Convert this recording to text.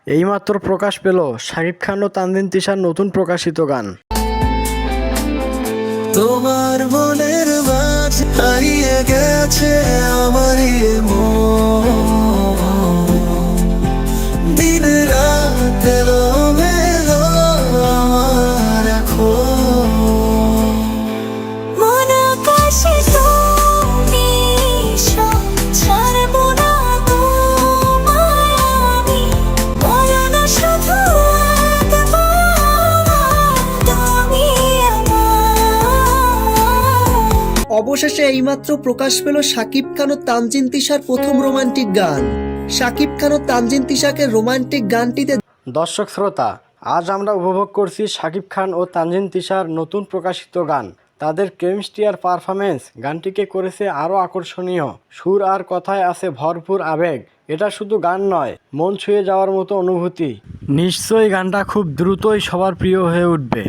এইমাত্র প্রকাশ পেল শাকিব খান ও তানজিন তিশার নতুন প্রকাশিত গান। তোমার মনের মাঝ হারিয়ে গেছে আমার দিন রাত এলোমেলো আমার এখন। মন আকাশে তুমি ছাড়বো না তোমায় আমি, বলো না শুধু একবার তুমি আমার। অবশেষে এইমাত্র প্রকাশ পেল শাকিব খান ও তানজিন তিশার প্রথম রোমান্টিক গান। শাকিব খান ও তানজিন তিশাকে রোমান্টিক গানটিতে দর্শক শ্রোতা, আজ আমরা উপভোগ করছি শাকিব খান ও তানজিন তিশার নতুন প্রকাশিত গান। তাদের কেমিস্ট্রি আর পারফরমেন্স গানটিকে করেছে আরও আকর্ষণীয়। সুর আর কথায় আছে ভরপুর আবেগ। এটা শুধু গান নয়, মন ছুঁয়ে যাওয়ার মতো অনুভূতি। নিশ্চয়ই গানটা খুব দ্রুতই সবার প্রিয় হয়ে উঠবে।